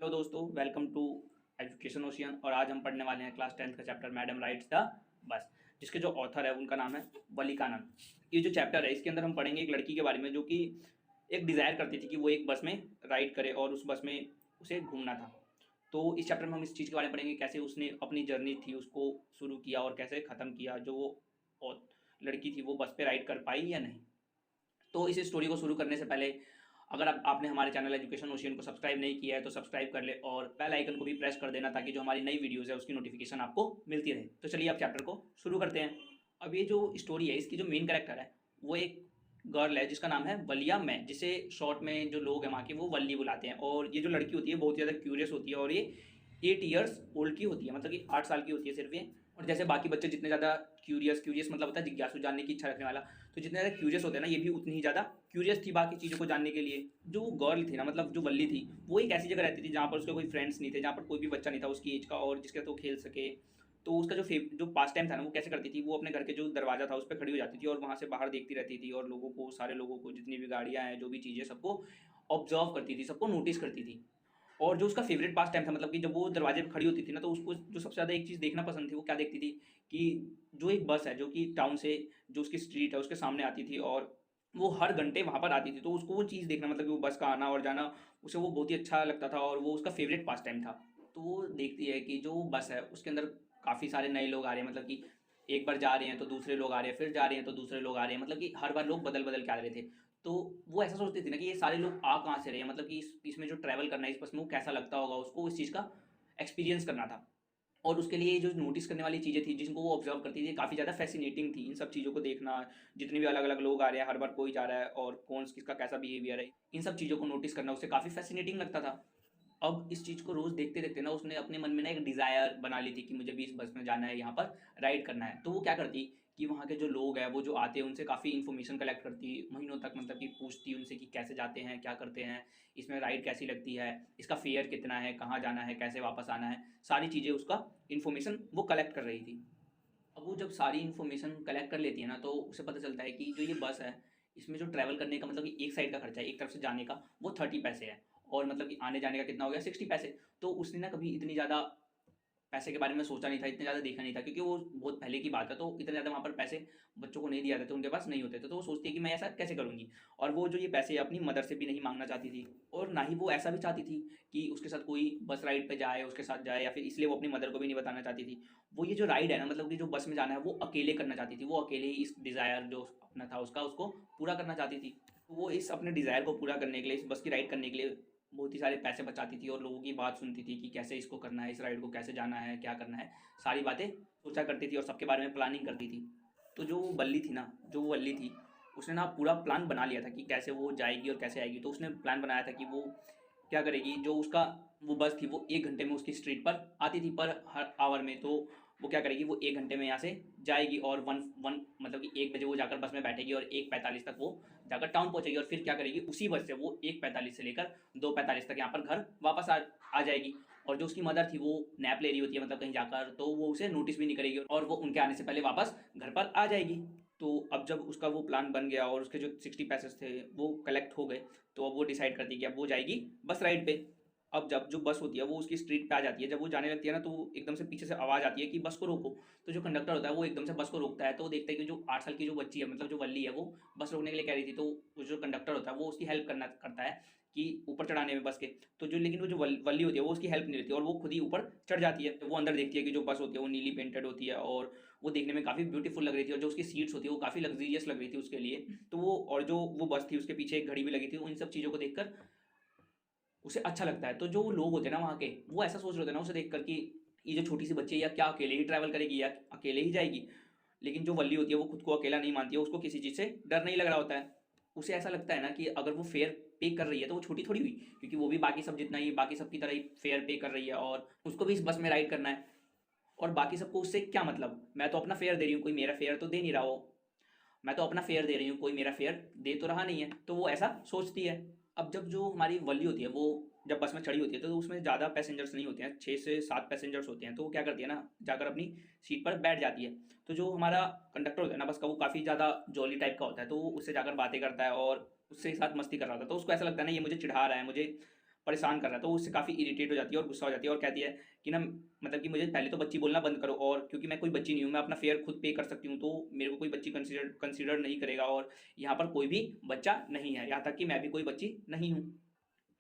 Hello दोस्तों, welcome to education ocean. और आज हम पढ़ने वाले हैं क्लास 10th का chapter madam rights the bus, जिसके जो ऑथर है उनका नाम है वलीकानंद। ये जो चैप्टर है इसके अंदर हम पढ़ेंगे एक लड़की के बारे में जो कि एक डिज़ायर करती थी कि वो एक बस में राइड करे और उस बस में उसे घूमना था। तो इस चैप्टर में हम इस चीज़ के बारे में पढ़ेंगे, कैसे उसने अपनी जर्नी थी उसको शुरू किया और कैसे ख़त्म किया, जो वो लड़की थी वो बस पे राइड कर पाई या नहीं। तो इस स्टोरी को शुरू करने से पहले अगर आपने हमारे चैनल एजुकेशन ओशियन को सब्सक्राइब नहीं किया है तो सब्सक्राइब कर ले और बेल आइकन को भी प्रेस कर देना ताकि जो हमारी नई वीडियोज़ है उसकी नोटिफिकेशन आपको मिलती रहे। तो चलिए अब चैप्टर को शुरू करते हैं। अब ये जो स्टोरी है इसकी जो मेन कैरेक्टर है वो एक गर्ल है जिसका नाम है वलिया मै, जिसे शॉर्ट में जो लोग हैं वहाँ के वो वल्ली बुलाते हैं। और ये जो लड़की होती है बहुत ज़्यादा क्यूरियस होती है और ये 8 ईयर्स ओल्ड की होती है, मतलब कि 8 साल की होती है सिर्फ ये। और जैसे बाकी बच्चे जितने ज़्यादा क्यूरियस मतलब होता है जिज्ञासु, जानने की इच्छा रखने वाला, तो जितने ज़्यादा क्यूरियस होते हैं ना ये भी उतनी ही ज़्यादा क्यूरियस थी बाकी चीज़ों को जानने के लिए। जो गर्ल थी ना, मतलब जो वल्ली थी, वो एक ऐसी जगह रहती थी जहाँ पर उसके कोई फ्रेंड्स नहीं थे, जहाँ पर कोई भी बच्चा नहीं था उसकी एज का और जिसके साथ वो खेल सके। तो उसका जो पास टाइम था ना वो कैसे करती थी, वो अपने घर के जो दरवाज़ा था उस पर खड़ी हो जाती थी और वहाँ से बाहर देखती रहती थी और लोगों को, सारे लोगों को, जितनी भी गाड़ियाँ हैं, जो भी चीज़ें, सबको ऑब्जर्व करती थी, सबको नोटिस करती थी। और जो उसका फेवरेट पास टाइम था, मतलब कि जब वो दरवाजे पे खड़ी होती थी ना तो उसको जो सबसे ज़्यादा एक चीज़ देखना पसंद थी, वो क्या देखती थी कि जो एक बस है जो कि टाउन से, जो उसकी स्ट्रीट है उसके सामने आती थी और वो हर घंटे वहाँ पर आती थी, तो उसको वो चीज़ देखना, मतलब कि वो बस का आना और जाना, उसे वो बहुत ही अच्छा लगता था और वो उसका फेवरेट पास टाइम था। तो वो देखती है कि जो बस है उसके अंदर काफ़ी सारे नए लोग आ रहे हैं, मतलब कि एक बार जा रहे हैं तो दूसरे लोग आ रहे हैं, फिर जा रहे हैं तो दूसरे लोग आ रहे हैं, मतलब कि हर बार लोग बदल बदल के आ रहे थे। तो वो ऐसा सोचती थी ना कि ये सारे लोग आ कहाँ से रहे हैं, मतलब कि इसमें जो ट्रैवल करना है इस बस में वो कैसा लगता होगा, उसको इस चीज़ का एक्सपीरियंस करना था। और उसके लिए जो नोटिस करने वाली चीज़ें थी जिनको वो ऑब्जर्व करती थी काफ़ी ज़्यादा फैसिनेटिंग थी। इन सब चीज़ों को देखना, जितने भी अलग अलग लोग आ रहे हैं, हर बार कोई जा रहा है और कौन किसका कैसा बिहेवियर है, इन सब चीज़ों को नोटिस करना उसे काफ़ी फैसिनेटिंग लगता था। अब इस चीज़ को रोज़ देखते देखते ना उसने अपने मन में ना एक डिज़ायर बना ली थी कि मुझे भी इस बस में जाना है, यहाँ पर राइड करना है। तो वो क्या करती कि वहाँ के जो लोग हैं वो जो आते हैं उनसे काफ़ी इन्फॉर्मेशन कलेक्ट करती महीनों तक, मतलब कि पूछती उनसे कि कैसे जाते हैं, क्या करते हैं, इसमें राइड कैसी लगती है, इसका फेयर कितना है, कहाँ जाना है, कैसे वापस आना है, सारी चीज़ें उसका इन्फॉर्मेशन वो कलेक्ट कर रही थी। अब वो जब सारी इन्फॉर्मेशन कलेक्ट कर लेती है ना तो उसे पता चलता है कि जो ये बस है इसमें जो ट्रैवल करने का, मतलब कि एक साइड का खर्चा है, एक तरफ से जाने का, वो 30 पैसे है और मतलब कि आने जाने का कितना हो गया, 60 पैसे। तो उसने ना कभी इतनी ज़्यादा पैसे के बारे में सोचा नहीं था, इतने ज़्यादा देखा नहीं था, क्योंकि वो बहुत पहले की बात है, तो इतने ज़्यादा वहाँ पर पैसे बच्चों को नहीं दिया जाते, उनके पास नहीं होते थे। तो वो सोचती है कि मैं ऐसा कैसे करूँगी। और वो जो ये पैसे अपनी मदर से भी नहीं मांगना चाहती थी और ना ही वो ऐसा भी चाहती थी कि उसके साथ कोई बस राइड पे जाए, उसके साथ जाए, या फिर इसलिए वो अपनी मदर को भी नहीं बताना चाहती थी। वो ये जो राइड है ना, मतलब कि जो बस में जाना है, वो अकेले करना चाहती थी। वो अकेले ही इस डिज़ायर जो अपना था उसका, उसको पूरा करना चाहती थी। तो वो इस अपने डिज़ायर को पूरा करने के लिए, इस बस की राइड करने के लिए बहुत ही सारे पैसे बचाती थी और लोगों की बात सुनती थी कि कैसे इसको करना है, इस राइड को कैसे जाना है, क्या करना है, सारी बातें सोचा करती थी और सबके बारे में प्लानिंग करती थी। तो जो वो बल्ली थी ना, जो वो वल्ली थी, उसने ना पूरा प्लान बना लिया था कि कैसे वो जाएगी और कैसे आएगी। तो उसने प्लान बनाया था कि वो क्या करेगी, जो उसका वो बस थी वो 1 घंटे में उसकी स्ट्रीट पर आती थी पर हर आवर में। तो वो क्या करेगी, वो 1 घंटे में यहाँ से जाएगी और वन वन मतलब कि 1 बजे वो जाकर बस में बैठेगी और 1:45 तक वो जाकर टाउन पहुँचेगी और फिर क्या करेगी, उसी बस से वो 1:45 से लेकर 2:45 तक यहाँ पर घर वापस आ जाएगी। और जो उसकी मदर थी वो नैप ले रही होती है, मतलब कहीं जाकर, तो वो उसे नोटिस भी नहीं करेगी और वो उनके आने से पहले वापस घर पर आ जाएगी। तो अब जब उसका वो प्लान बन गया और उसके जो 60 पैसे थे वो कलेक्ट हो गए, तो अब वो डिसाइड करती है कि अब वो जाएगी बस राइड पे। अब जब जो बस होती है वो उसकी स्ट्रीट पे आ जाती है, जब वो जाने लगती है ना तो एकदम से पीछे से आवाज़ आती है कि बस को रोको। तो जो कंडक्टर होता है वो एकदम से बस को रोकता है, तो वो देखता है कि जो 8 साल की जो बच्ची है, मतलब जो वल्ली है, वो बस रोकने के लिए कह रही थी। तो वो जो कंडक्टर होता है वो उसकी हेल्प करता है कि ऊपर चढ़ाने में बस के। तो जो लेकिन वो जो वल्ली होती है वो उसकी हेल्प नहीं लेती और वो खुद ही ऊपर चढ़ जाती है। तो वो अंदर देखती है कि जो बस होती है वो नीली पेंटेड होती है और वो देखने में काफ़ी ब्यूटीफुल लग रही थी और जो उसकी सीट्स होती है वो काफ़ी लग्जरियस लग रही थी उसके लिए। तो वो, और जो वो बस थी उसके पीछे एक घड़ी भी लगी थी। उन सब चीज़ों को देखकर उसे अच्छा लगता है। तो जो लोग होते हैं ना वहाँ के, वो ऐसा सोच रहे होते हैं ना उसे देखकर कि ये जो छोटी सी बच्ची है या क्या अकेले ही ट्रैवल करेगी या अकेले ही जाएगी। लेकिन जो वल्ली होती है वो खुद को अकेला नहीं मानती है, उसको किसी चीज़ से डर नहीं लग रहा होता है। उसे ऐसा लगता है ना कि अगर वो फेयर पे कर रही है तो वो छोटी थोड़ी हुई, क्योंकि वो भी बाकी सब जितना ही, बाकी सब की तरह ही फेयर पे कर रही है और उसको भी इस बस में राइड करना है। और बाकी सबको उससे क्या मतलब, मैं तो अपना फेयर दे रही हूँ, कोई मेरा फेयर तो दे नहीं रहा हो। मैं तो अपना फेयर दे रही हूँ, कोई मेरा फेयर दे तो रहा नहीं है। तो वो ऐसा सोचती है। अब जब जो हमारी वल्ली होती है वो जब बस में चढ़ी होती है तो उसमें ज़्यादा पैसेंजर्स नहीं होते हैं, 6 से 7 पैसेंजर्स होते हैं। तो वो क्या करती है ना, जाकर अपनी सीट पर बैठ जाती है। तो जो हमारा कंडक्टर होता है ना बस का, वो काफ़ी ज़्यादा जॉली टाइप का होता है, तो वो उससे जाकर बातें करता है और उससे साथ मस्ती कर रहा होता है। तो उसको ऐसा लगता है ना ये मुझे चिढ़ा रहा है, मुझे परेशान कर रहा है, तो उससे काफ़ी इरिटेट हो जाती है और गुस्सा हो जाती है और कहती है कि ना मतलब कि मुझे पहले तो बच्ची बोलना बंद करो, और क्योंकि मैं कोई बच्ची नहीं हूँ, मैं अपना फेयर खुद पे कर सकती हूँ, तो मेरे को कोई बच्ची कंसिडर नहीं करेगा, और यहाँ पर कोई भी बच्चा नहीं है, यहाँ तक कि मैं भी कोई बच्ची नहीं हूँ।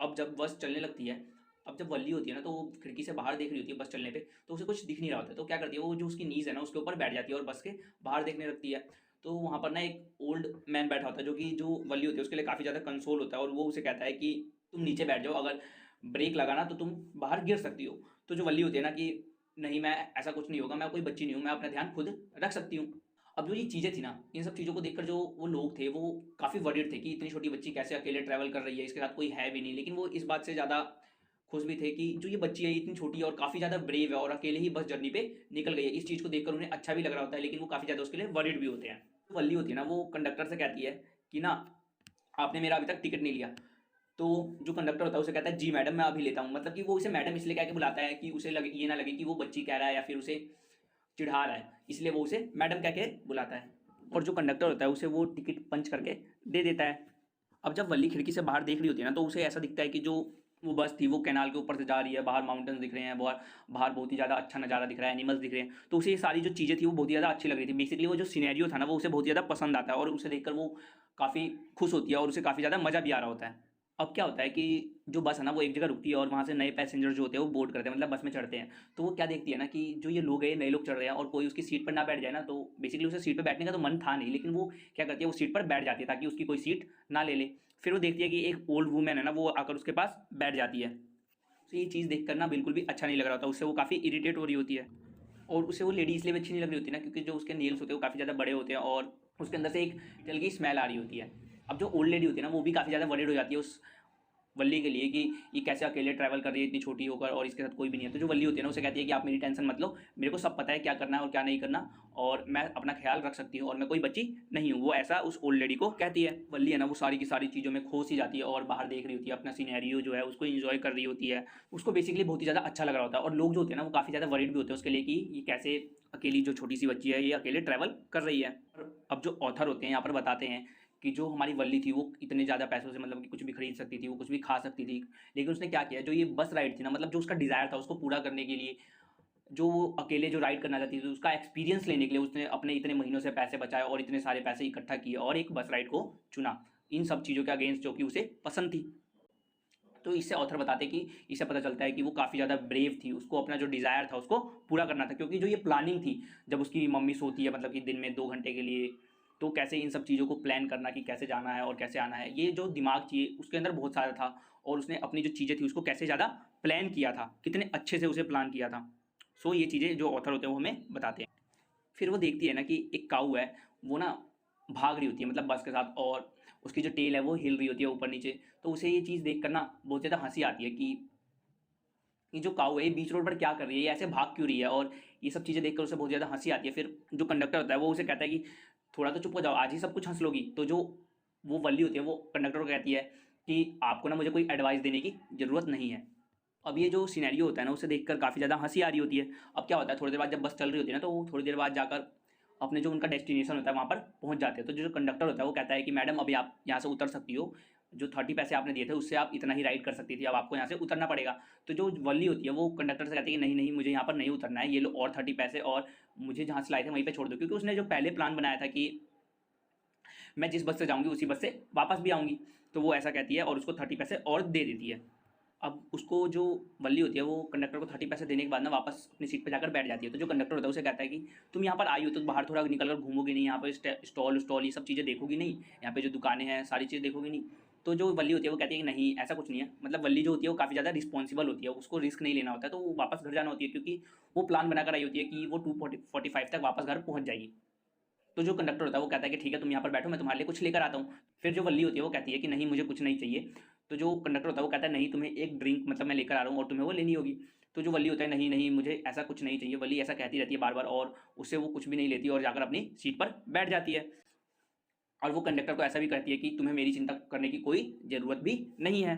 अब जब बस चलने लगती है, अब जब वल्ली होती है ना, तो वो खिड़की से बाहर देख रही होती है बस चलने पे, तो उसे कुछ दिख नहीं रहा होता है, तो क्या करती है वो जो उसकी नीज़ है ना उसके ऊपर बैठ जाती है और बस के बाहर देखने लगती है। तो वहाँ पर ना एक ओल्ड मैन बैठा होता है, जो कि जो वल्ली होती है उसके लिए काफ़ी ज़्यादा कंसोल होता है, और वो उसे कहता है कि तुम नीचे बैठ जाओ, अगर ब्रेक लगाना तो तुम बाहर गिर सकती हो। तो जो वल्ली होती है ना कि नहीं, मैं ऐसा कुछ नहीं होगा, मैं कोई बच्ची नहीं हूँ, मैं अपना ध्यान खुद रख सकती हूँ। अब जो ये चीज़ें थी ना, इन सब चीज़ों को देखकर जो वो लोग थे वो काफ़ी वरीड थे कि इतनी छोटी बच्ची कैसे अकेले ट्रैवल कर रही है, इसके साथ कोई है भी नहीं, लेकिन वो इस बात से ज़्यादा खुश भी थे कि जो ये बच्ची है इतनी छोटी है और काफ़ी ज़्यादा ब्रेव है और अकेले ही बस जर्नी पे निकल गई है। इस चीज़ को देखकर उन्हें अच्छा भी लग रहा होता है, लेकिन वो काफ़ी ज़्यादा उसके लिए वरीड भी होते हैं। वल्ली होती है ना, वो कंडक्टर से कहती है कि ना आपने मेरा अभी तक टिकट नहीं लिया। तो जो कंडक्टर होता है उसे कहता है जी मैडम मैं अभी लेता हूँ, मतलब कि वो उसे मैडम इसलिए कह के बुलाता है कि उसे लगे, ये ना लगे कि वो बच्ची कह रहा है या फिर उसे चिढ़ा रहा है, इसलिए वो उसे मैडम कह के बुलाता है। और जो कंडक्टर होता है उसे वो टिकट पंच करके दे देता है। अब जब वल्ली खिड़की से बाहर देख रही होती है ना, तो उसे ऐसा दिखता है कि जो वो बस थी वो कैनाल के ऊपर से जा रही है, बाहर माउंटेन्स दिख रहे हैं, बाहर बहुत ही ज़्यादा अच्छा नज़ारा दिख रहा है, एनिमल्स दिख रहे हैं, तो उसे ये सारी जो चीज़ें थी वो बहुत ही ज़्यादा अच्छी लग रही थी। बेसिकली वो जो सिनेरियो था ना वो उसे बहुत ही ज़्यादा पसंद आता है और उसे देखकर वो काफ़ी खुश होती है और उसे काफ़ी ज़्यादा मज़ा भी आ रहा होता है। अब क्या होता है कि जो बस है ना वो एक जगह रुकती है और वहाँ से नए पैसेंजर जो होते हैं वो बोर्ड करते हैं, मतलब बस में चढ़ते हैं। तो वो क्या देखती है ना कि जो ये लोग हैं, नए लोग चढ़ रहे हैं और कोई उसकी सीट पर ना बैठ जाए ना, तो बेसिकली उसे सीट पर बैठने का तो मन था नहीं, लेकिन वो क्या करती है वो सीट पर बैठ जाती है ताकि उसकी कोई सीट ना ले ले। फिर वो देखती है कि एक ओल्ड वूमेन है ना वो आकर उसके पास बैठ जाती है। तो ये चीज़ देखकर ना बिल्कुल भी अच्छा नहीं लग रहा होता, उससे वो काफ़ी इरिटेट हो रही होती है। और उसे वो लेडी इसलिए भी अच्छी नहीं लग रही होती ना क्योंकि जो उसके नेल्स होते हैं वो काफ़ी ज़्यादा बड़े होते हैं और उसके अंदर से एक तेल की स्मेल आ रही होती है। अब जो ओल्ड लेडी होती है ना वो भी काफ़ी ज़्यादा वरीड हो जाती है उस वल्ली के लिए कि ये कैसे अकेले ट्रैवल कर रही है इतनी छोटी होकर और इसके साथ कोई भी नहीं है। तो जो वल्ली होती है ना उसे कहती है कि आप मेरी टेंशन मत लो, मेरे को सब पता है क्या करना है और क्या नहीं करना, और मैं अपना ख्याल रख सकती हूँ और मैं कोई बच्ची नहीं हूँ। वो ऐसा उस ओल्ड लेडी को कहती है। वल्ली है ना वो सारी की सारी चीज़ों में खो सी जाती है और बाहर देख रही होती है, अपना सिनेरियो जो है उसको इन्जॉय कर रही होती है। उसको बेसिकली बहुत ही ज़्यादा अच्छा लग रहा होता है और लोग जो होते हैं ना वो काफ़ी ज़्यादा वरीड भी होते हैं उसके लिए कि ये कैसे अकेली जो छोटी सी बच्ची है ये अकेले ट्रैवल कर रही है। अब जो ऑथर होते हैं यहाँ पर बताते हैं कि जो हमारी वल्ली थी वो इतने ज़्यादा पैसों से मतलब कि कुछ भी खरीद सकती थी, वो कुछ भी खा सकती थी, लेकिन उसने क्या किया, जो ये बस राइड थी ना, मतलब जो उसका डिज़ायर था उसको पूरा करने के लिए, जो वो अकेले जो राइड करना चाहती थी उसका एक्सपीरियंस लेने के लिए उसने अपने इतने महीनों से पैसे बचाए और इतने सारे पैसे इकट्ठा किए और एक बस राइड को चुना, इन सब चीज़ों के अगेंस्ट जो कि उसे पसंद थी। तो इससे ऑथर बताते कि इससे पता चलता है कि वो काफ़ी ज़्यादा ब्रेव थी, उसको अपना जो डिज़ायर था उसको पूरा करना था, क्योंकि जो ये प्लानिंग थी जब उसकी मम्मी सोती है मतलब कि दिन में 2 घंटे के लिए, तो कैसे इन सब चीज़ों को प्लान करना कि कैसे जाना है और कैसे आना है, ये जो दिमाग चाहिए उसके अंदर बहुत सारा था और उसने अपनी जो चीज़ें थी उसको कैसे ज़्यादा प्लान किया था, कितने अच्छे से उसे प्लान किया था। सो ये चीज़ें जो ऑथर होते हैं वो हमें बताते हैं। फिर वो देखती है ना कि एक काऊ है वो ना भाग रही होती है मतलब बस के साथ, और उसकी जो टेल है वो हिल रही होती है ऊपर नीचे, तो उसे ये चीज़ देख कर ना बहुत ज़्यादा हंसी आती है कि ये जो काऊ है ये बीच रोड पर क्या कर रही है, ये ऐसे भाग क्यों रही है, और ये सब चीज़ें देखकर उसे बहुत ज़्यादा हंसी आती है। फिर जो कंडक्टर होता है वो उसे कहता है कि थोड़ा तो चुप हो जाओ, आज ही सब कुछ हंस लोगी। तो जो वो वल्ली होती है वो कंडक्टर को कहती है कि आपको ना मुझे कोई एडवाइस देने की ज़रूरत नहीं है। अब ये जो सिनेरियो होता है ना उसे देखकर काफ़ी ज़्यादा हंसी आ रही होती है। अब क्या होता है थोड़ी देर बाद जब बस चल रही होती है ना, तो वो थोड़ी देर बाद जाकर अपने जो उनका डेस्टिनेशन होता है वहाँ पर पहुँच जाते हैं। तो जो कंडक्टर होता है वो कहता है कि मैडम अभी आप यहाँ से उतर सकती हो, जो 30 पैसे आपने दिए थे उससे आप इतना ही राइड कर सकती थी, अब आपको यहाँ से उतरना पड़ेगा। तो जो वल्ली होती है वो कंडक्टर से कहती है कि नहीं नहीं मुझे यहाँ पर नहीं उतरना है, ये लो और 30 पैसे और मुझे जहाँ से लाए थे वहीं पर छोड़ दो, क्योंकि उसने जो पहले प्लान बनाया था कि मैं जिस बस से जाऊँगी उसी बस से वापस भी आऊँगी। तो वो ऐसा कहती है और उसको 30 पैसे और दे देती है। अब उसको जो वल्ली होती है वो कंडक्टर को 30 पैसे देने के बाद ना वापस अपनी सीट पे जाकर बैठ जाती है। तो जो कंडक्टर होता है उसे कहता है कि तुम यहाँ पर आई हो तो बाहर थोड़ा निकल कर घूमोगी नहीं, यहाँ पर स्टॉल स्टॉल ये सब चीज़ें देखोगी नहीं, यहाँ पे जो दुकानें हैं सारी चीज़ देखोगी नहीं। तो जो वल्ली होती है वो कहती है कि नहीं ऐसा कुछ नहीं है, मतलब वल्ली जो होती है वो काफ़ी ज़्यादा रिस्पॉन्सिबल होती है, उसको रिस्क नहीं लेना होता है, तो वो वापस घर जाना होती है क्योंकि वो प्लान बनाकर आई होती है कि वो 2:45 तक वापस घर पहुँच जाएगी। तो जो कंडक्टर होता है वो कहता है कि ठीक है तुम यहाँ पर बैठो मैं तुम्हारे लिए कुछ लेकर आता हूँ। फिर जो वल्ली होती है वो कहती है कि नहीं मुझे कुछ नहीं चाहिए। तो जो कंडक्टर होता है वो कहता है नहीं तुम्हें एक ड्रिंक मतलब मैं लेकर आ रहा हूँ और तुम्हें वो लेनी होगी। तो जो वल्ली होता है नहीं नहीं मुझे ऐसा कुछ नहीं चाहिए, वल्ली ऐसा कहती रहती है बार बार और उससे वो कुछ भी नहीं लेती और जाकर अपनी सीट पर बैठ जाती है। और वो कंडक्टर को ऐसा भी कहती है कि तुम्हें मेरी चिंता करने की कोई ज़रूरत भी नहीं है।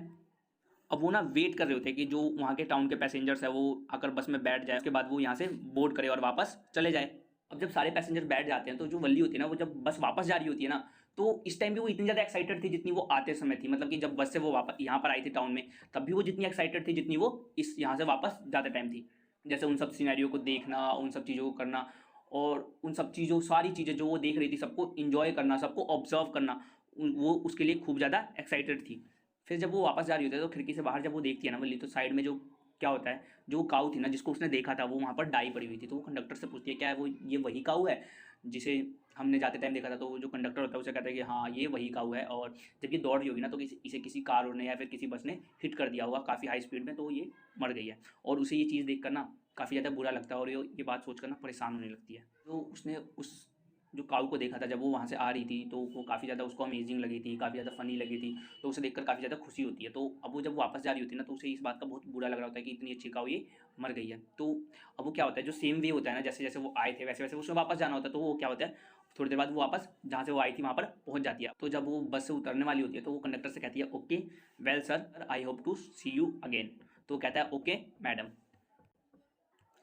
अब वो ना वेट कर रहे होते हैं कि जो वहाँ के टाउन के पैसेंजर्स है वो आकर बस में बैठ जाए, उसके बाद वो यहाँ से बोर्ड करे और वापस चले जाए। अब जब सारे पैसेंजर बैठ जाते हैं तो जो वल्ली होती है ना वो जब बस वापस जा रही होती है ना, तो इस टाइम भी वो इतनी ज़्यादा एक्साइटेड थी जितनी वो आते समय थी, मतलब कि जब बस से वो वापस यहाँ पर आई थी टाउन में, तब भी वो जितनी एक्साइटेड थी जितनी वो इस यहाँ से वापस जाते टाइम थी। जैसे उन सब सिनेरियो को देखना, उन सब चीज़ों को करना, और उन सब चीज़ों सारी चीज़ें जो वो देख रही थी सबको इंजॉय करना, सबको ऑब्जर्व करना, वो उसके लिए खूब ज़्यादा एक्साइटेड थी। फिर जब वो वापस जा रही होती है तो खिड़की से बाहर जब वो देखती है ना वल्ली, तो साइड में जो क्या होता है, जो काऊ थी ना जिसको उसने देखा था वो वहाँ पर डाई पड़ी हुई थी। तो वो कंडक्टर से पूछती है क्या है वो, ये वही काऊ है जिसे हमने जाते टाइम देखा था। तो वो जो कंडक्टर होता है उसे कहता है कि हाँ ये वही काऊ है, और जब ये दौड़ रही होगी ना तो इसे किसी कार ने या फिर किसी बस ने हिट कर दिया होगा काफ़ी हाई स्पीड में, तो ये मर गई है। और उसे ये चीज़ देख कर ना काफ़ी ज़्यादा बुरा लगता है और ये बात सोच कर ना परेशान होने लगती है। तो उसने उस जो काऊ को देखा था जब वो वहाँ से आ रही थी, तो वो काफ़ी ज़्यादा उसको अमेजिंग लगी थी, काफ़ी ज़्यादा फ़नी लगी थी। तो उसे देखकर काफ़ी ज़्यादा खुशी होती है। तो अब वो जब वापस जा रही होती है ना तो उसे इस बात का बहुत बुरा लग रहा होता है कि इतनी अच्छी काऊ ये मर गई है। तो अब वो क्या होता है, जो सेम वे होता है ना, जैसे जैसे वो आए थे वैसे वैसे उसे वापस जाना होता है। तो वो क्या होता है, थोड़ी देर बाद वो वापस जहाँ से वो आई थी वहाँ पर पहुँच जाती है। तो जब वो बस से उतरने वाली होती है तो वो कंडक्टर से कहती है okay well sir, I hope to see you again. तो वो कहता है ओके मैडम।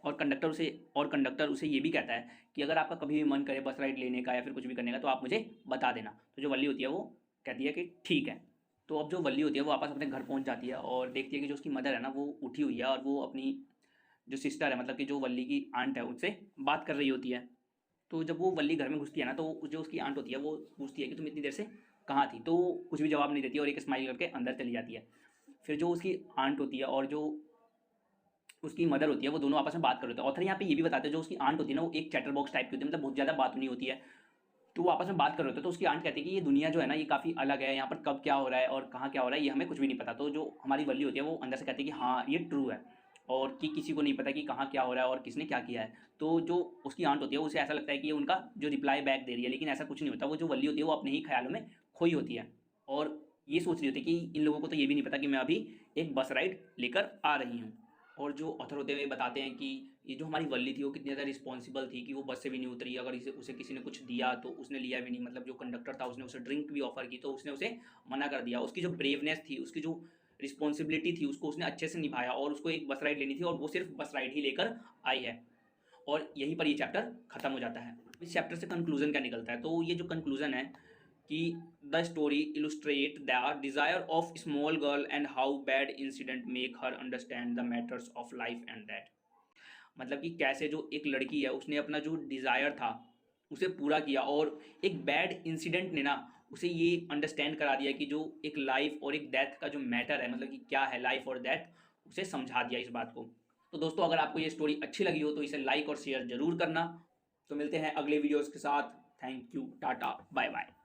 और कंडक्टर उसे ये भी कहता है कि अगर आपका कभी भी मन करे बस राइड लेने का या फिर कुछ भी करने का तो आप मुझे बता देना। तो जो वल्ली होती है वो कहती है कि ठीक है। तो अब जो वल्ली होती है वो वापस अपने घर पहुंच जाती है और देखती है कि जो उसकी मदर है ना वो उठी हुई है और वो अपनी जो सिस्टर है, मतलब कि जो वल्ली की आंट है, उससे बात कर रही होती है। तो जब वो वल्ली घर में घुसती है ना तो जो उसकी आंट होती है वो पूछती है कि तुम इतनी देर से कहाँ थी। तो वो कुछ भी जवाब नहीं देती और एक स्माइल करके अंदर चली जाती है। फिर जो उसकी आंट होती है और जो उसकी मदर होती है वो दोनों आपस में बात कर रहे होते हैं। ऑथर यहाँ पे ये भी बताते हैं जो उसकी आंट होती है ना वो एक चैटर बॉक्स टाइप की होती है, मतलब बहुत ज़्यादा बात नहीं होती है। तो वो आपस में बात कर रहे होते हैं। तो उसकी आंट कहती है कि ये दुनिया जो है ना ये काफ़ी अलग है, यहाँ पर कब क्या हो रहा है और कहाँ क्या हो रहा है ये हमें कुछ भी नहीं पता। तो जो हमारी वल्ली होती है वो अंदर से कहती है कि हाँ ये ट्रू है, और कि किसी को नहीं पता कि कहाँ क्या हो रहा है और किसने क्या किया है। तो जो उसकी आंट होती है उसे ऐसा लगता है कि ये उनका जो रिप्लाई बैक दे रही है, लेकिन ऐसा कुछ नहीं होता। वो जो वल्ली होती है वो अपने ही ख्यालों में खोई होती है और ये सोच रही होती है कि इन लोगों को तो ये भी नहीं पता कि मैं अभी एक बस राइड लेकर आ रही हूँ। और जो ऑथर होते हुए बताते हैं कि ये जो हमारी वल्ली थी वो कितनी ज़्यादा रिस्पॉन्सिबल थी कि वो बस से भी नहीं उतरी। अगर इसे उसे किसी ने कुछ दिया तो उसने लिया भी नहीं, मतलब जो कंडक्टर था उसने उसे ड्रिंक भी ऑफर की तो उसने उसे मना कर दिया। उसकी जो ब्रेवनेस थी, उसकी जो रिस्पॉन्सिबिलिटी थी उसको उसने अच्छे से निभाया और उसको एक बस राइड लेनी थी और वो सिर्फ बस राइड ही लेकर आई है। और यहीं पर ये चैप्टर खत्म हो जाता है। इस चैप्टर से कंक्लूजन क्या निकलता है, तो ये जो कंक्लूजन है कि the story illustrate the desire of small girl and how bad incident make her understand the matters of life and that. मतलब कि कैसे जो एक लड़की है उसने अपना जो डिज़ायर था उसे पूरा किया और एक बैड इंसिडेंट ने ना उसे ये अंडरस्टैंड करा दिया कि जो एक लाइफ और एक डेथ का जो मैटर है, मतलब कि क्या है लाइफ और डेथ, उसे समझा दिया इस बात को। तो दोस्तों अगर आपको ये स्टोरी अच्छी लगी हो तो इसे लाइक और शेयर ज़रूर करना। तो मिलते हैं अगले वीडियोज़ के साथ। Thank you, tata, bye bye.